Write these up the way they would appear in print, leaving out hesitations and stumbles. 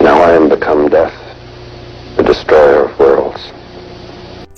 Now I am become death, the destroyer of worlds.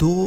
2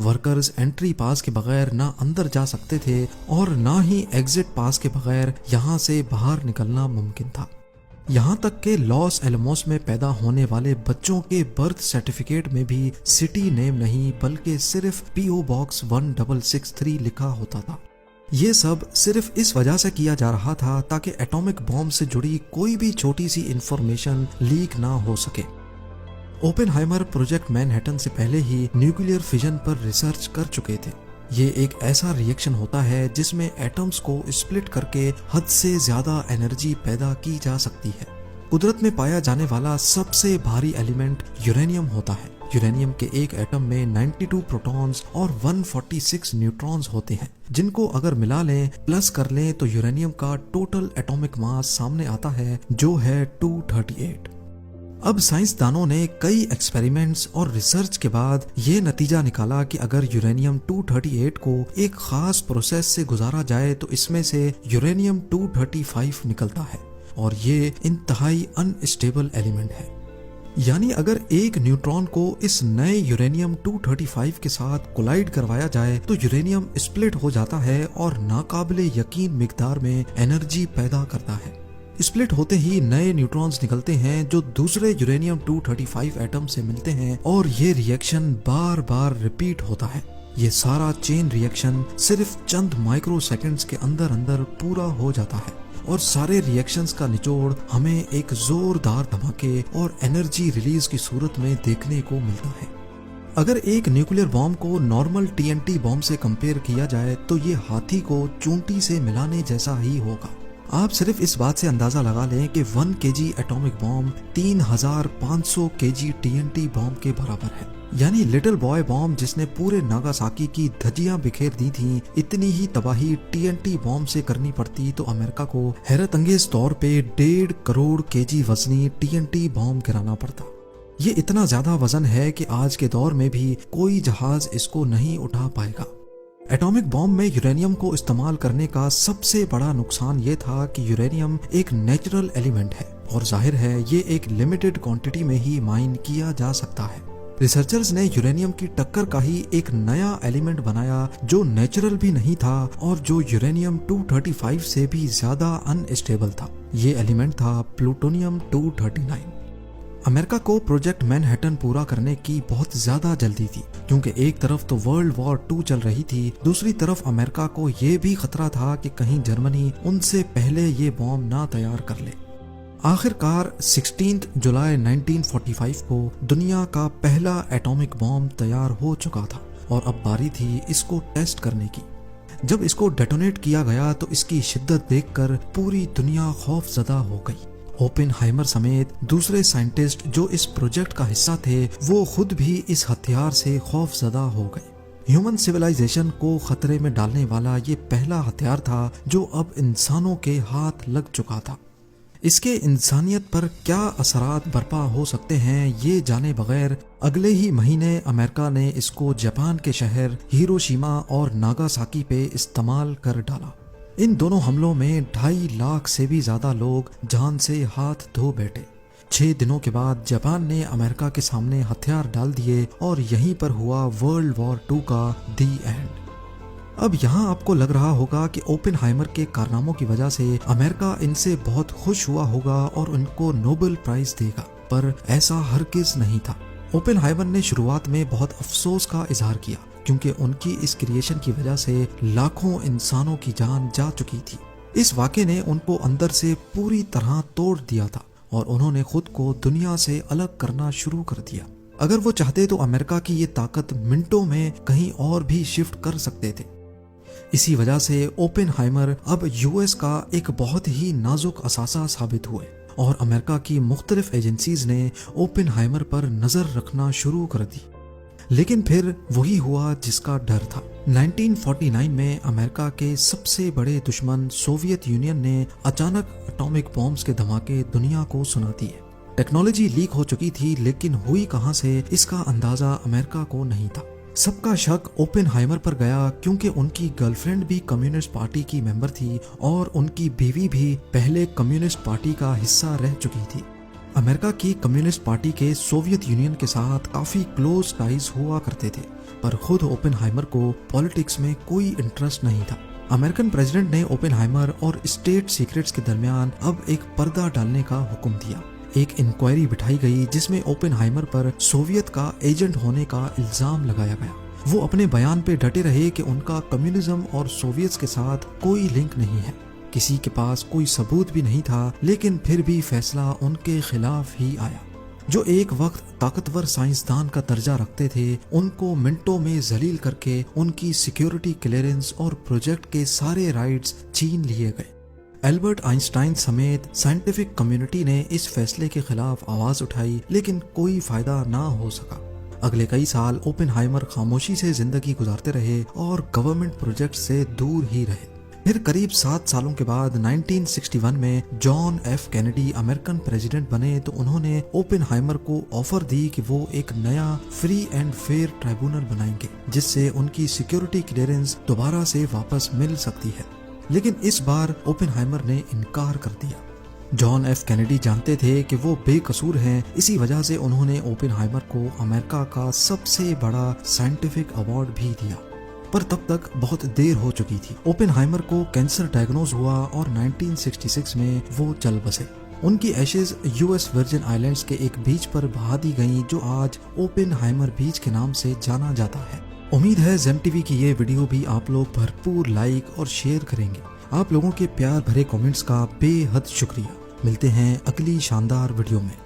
workers entry pass کے بغیر نہ اندر جا سکتے تھے اور نہ ہی ایگزٹ پاس کے بغیر یہاں سے باہر نکلنا ممکن تھا۔ یہاں تک کہ لاس ایلموس میں پیدا ہونے والے بچوں کے برتھ سرٹیفکیٹ میں بھی سٹی نیم نہیں بلکہ صرف PO باکس 1663 لکھا ہوتا تھا۔ یہ سب صرف اس وجہ سے کیا جا رہا تھا تاکہ ایٹامک بم سے جڑی کوئی بھی چھوٹی سی انفارمیشن لیک نہ ہو سکے۔ اوپن ہائمر پروجیکٹ مین ہیٹن سے پہلے ہی نیوکلیئر فیژن پر ریسرچ کر چکے تھے۔ یہ ایک ایسا ری ایکشن ہوتا ہے جس میں ایٹمز کو اسپلٹ کر کے حد سے زیادہ انرجی پیدا کی جا سکتی ہے۔ قدرت میں پایا جانے والا سب سے بھاری ایلیمنٹ یورینیم ہوتا ہے۔ یورینیم کے ایک ایٹم میں 92 پروٹونز اور 146 نیوٹرونز ہوتے ہیں، جن کو اگر ملا لیں پلس کر لیں تو یورینیم کا ٹوٹل ایٹامک ماس سامنے آتا ہے جو ہے 238۔ اب سائنسدانوں نے کئی ایکسپیریمنٹس اور ریسرچ کے بعد یہ نتیجہ نکالا کہ اگر یورینیم 238 کو ایک خاص پروسیس سے گزارا جائے تو اس میں سے یورینیم 235 نکلتا ہے، اور یہ انتہائی ان اسٹیبل ایلیمنٹ ہے۔ یعنی اگر ایک نیوٹرون کو اس نئے یورینیم 235 کے ساتھ کولائڈ کروایا جائے تو یورینیم اسپلٹ ہو جاتا ہے اور ناقابل یقین مقدار میں انرجی پیدا کرتا ہے۔ اسپلٹ ہوتے ہی نئے نیوٹرونز نکلتے ہیں جو دوسرے یورینیم 235 ایٹم سے ملتے ہیں، اور یہ ری ایکشن بار بار ریپیٹ ہوتا ہے۔ یہ سارا چین ری ایکشن صرف چند مائکرو سیکنڈز کے اندر اندر پورا ہو جاتا ہے، اور سارے ری ایکشنز کا نچوڑ ہمیں ایک زوردار دھماکے اور انرجی ریلیز کی صورت میں دیکھنے کو ملتا ہے۔ اگر ایک نیوکلیئر بم کو نارمل TNT بم سے کمپیئر کیا جائے تو یہ ہاتھی کو چونٹی سے ملانے جیسا ہی ہوگا۔ آپ صرف اس بات سے اندازہ لگا لیں کہ 1 kg ایٹامک بم 3500 kg TNT بم کے برابر ہے۔ یعنی لٹل بوائے بم جس نے پورے ناگاساکی کی دھجیاں بکھیر دی تھیں، اتنی ہی تباہی TNT بم سے کرنی پڑتی تو امریکہ کو حیرت انگیز طور پہ 1.5 کروڑ kg وزنی TNT بم گرانا پڑتا۔ یہ اتنا زیادہ وزن ہے کہ آج کے دور میں بھی کوئی جہاز اس کو نہیں اٹھا پائے گا۔ ایٹامک بم میں یورینیم کو استعمال کرنے کا سب سے بڑا نقصان یہ تھا کہ یورینیم ایک نیچرل ایلیمنٹ ہے، اور ظاہر ہے یہ ایک لمیٹڈ کوانٹٹی میں ہی مائن کیا جا سکتا ہے۔ ریسرچرز نے یورینیم کی ٹکر کا ہی ایک نیا ایلیمنٹ بنایا جو نیچرل بھی نہیں تھا اور جو یورینیم 235 سے بھی زیادہ ان اسٹیبل تھا۔ یہ ایلیمنٹ تھا پلوٹونیم 239۔ امریکہ کو پروجیکٹ مین ہیٹن پورا کرنے کی بہت زیادہ جلدی تھی، کیونکہ ایک طرف تو ورلڈ وار 2 چل رہی تھی، دوسری طرف امریکہ کو یہ بھی خطرہ تھا کہ کہیں جرمنی ان سے پہلے یہ بم نہ تیار کر لے۔ آخر کار 16 جولائی 1945 کو دنیا کا پہلا ایٹامک بم تیار ہو چکا تھا، اور اب باری تھی اس کو ٹیسٹ کرنے کی۔ جب اس کو ڈیٹونیٹ کیا گیا تو اس کی شدت دیکھ کر پوری دنیا خوف زدہ ہو گئی۔ اوپن ہائمر سمیت دوسرے سائنٹسٹ جو اس پروجیکٹ کا حصہ تھے وہ خود بھی اس ہتھیار سے خوف زدہ ہو گئے۔ ہیومن سویلائزیشن کو خطرے میں ڈالنے والا یہ پہلا ہتھیار تھا جو اب انسانوں کے ہاتھ لگ چکا تھا۔ اس کے انسانیت پر کیا اثرات برپا ہو سکتے ہیں یہ جانے بغیر اگلے ہی مہینے امریکہ نے اس کو جاپان کے شہر ہیروشیما اور ناگاساکی پہ استعمال کر ڈالا۔ ان دونوں حملوں میں 2.5 لاکھ سے بھی زیادہ لوگ جان سے ہاتھ دھو بیٹھے۔ 6 دنوں کے بعد جاپان نے امریکہ کے سامنے ہتھیار ڈال دیے اور یہیں پر ہوا ورلڈ وار 2 کا دی اینڈ۔ اب یہاں آپ کو لگ رہا ہوگا کہ اوپن ہائمر کے کارناموں کی وجہ سے امریکہ ان سے بہت خوش ہوا ہوگا اور ان کو نوبل پرائز دے گا، پر ایسا ہرگز نہیں تھا۔ اوپن ہائمر نے شروعات میں بہت افسوس کا اظہار کیا کیونکہ ان کی اس کریشن کی وجہ سے لاکھوں انسانوں کی جان جا چکی تھی۔ اس واقعے نے ان کو اندر سے پوری طرح توڑ دیا تھا اور انہوں نے خود کو دنیا سے الگ کرنا شروع کر دیا۔ اگر وہ چاہتے تو امریکہ کی یہ طاقت منٹوں میں کہیں اور بھی شفٹ کر سکتے تھے۔ اسی وجہ سے اوپن ہائمر اب US کا ایک بہت ہی نازک اثاثہ ثابت ہوئے، اور امریکہ کی مختلف ایجنسیز نے اوپن ہائمر پر نظر رکھنا شروع کر دی۔ لیکن پھر وہی ہوا جس کا ڈر تھا۔ 1949 میں امریکہ کے سب سے بڑے دشمن سوویت یونین نے اچانک اٹامک بمز کے دھماکے دنیا کو سنا دیے۔ ٹیکنالوجی لیک ہو چکی تھی لیکن ہوئی کہاں سے اس کا اندازہ امریکہ کو نہیں تھا۔ سب کا شک اوپن ہائمر پر گیا کیونکہ ان کی گرل فرینڈ بھی کمیونسٹ پارٹی کی ممبر تھی اور ان کی بیوی بھی پہلے کمیونسٹ پارٹی کا حصہ رہ چکی تھی۔ امریکہ کی کمیونسٹ پارٹی کے سوویت یونین کے ساتھ کافی کلوز ٹائز ہوا کرتے تھے، پر خود اوپن ہائمر کو پالیٹکس میں کوئی انٹرسٹ نہیں تھا۔ امریکن پریزیڈنٹ نے اوپن ہائمر اور اسٹیٹ سیکرٹس کے درمیان اب ایک پردہ ڈالنے کا حکم دیا۔ ایک انکوائری بٹھائی گئی جس میں اوپن ہائمر پر سوویت کا ایجنٹ ہونے کا الزام لگایا گیا۔ وہ اپنے بیان پہ ڈٹے رہے کہ ان کا کمیونزم اور سوویتس کے ساتھ کوئی لنک نہیں ہے۔ کسی کے پاس کوئی ثبوت بھی نہیں تھا، لیکن پھر بھی فیصلہ ان کے خلاف ہی آیا۔ جو ایک وقت طاقتور سائنسدان کا درجہ رکھتے تھے، ان کو منٹوں میں ذلیل کر کے ان کی سیکیورٹی کلیئرنس اور پروجیکٹ کے سارے رائٹس چھین لیے گئے۔ البرٹ آئنسٹائن سمیت سائنٹیفک کمیونٹی نے اس فیصلے کے خلاف آواز اٹھائی، لیکن کوئی فائدہ نہ ہو سکا۔ اگلے کئی سال اوپن ہائمر خاموشی سے زندگی گزارتے رہے اور گورنمنٹ پروجیکٹ سے دور ہی رہے۔ پھر قریب 7 سالوں کے بعد 1961 میں John F Kennedy American president بنے تو انہوں نے اوپن ہائمر کو آفر دی کہ وہ ایک نیا فری اینڈ فیئر ٹرائبونل بنائیں گے جس سے ان کی سیکیورٹی کلیئرنس دوبارہ سے واپس مل سکتی ہے، لیکن اس بار اوپن ہائمر نے انکار کر دیا۔ جان ایف کینیڈی جانتے تھے کہ وہ بے قصور ہیں، اسی وجہ سے انہوں نے اوپن ہائمر کو امریکہ کا سب سے بڑا سائنٹیفک ایوارڈ بھی دیا، پر تب تک بہت دیر ہو چکی تھی۔ اوپن ہائمر کو کینسر ڈائگنوز ہوا اور 1966 میں وہ چل بسے۔ ان کی Ashes U S virgin islands کے ایک بیچ پر بہا دی گئیں جو آج اوپن ہائمر بیچ کے نام سے جانا جاتا ہے۔ امید ہے زیم ٹی وی کی یہ ویڈیو بھی آپ لوگ بھرپور لائک اور شیئر کریں گے۔ آپ لوگوں کے پیار بھرے کامنٹس کا بے حد شکریہ۔ ملتے ہیں اگلی شاندار ویڈیو میں۔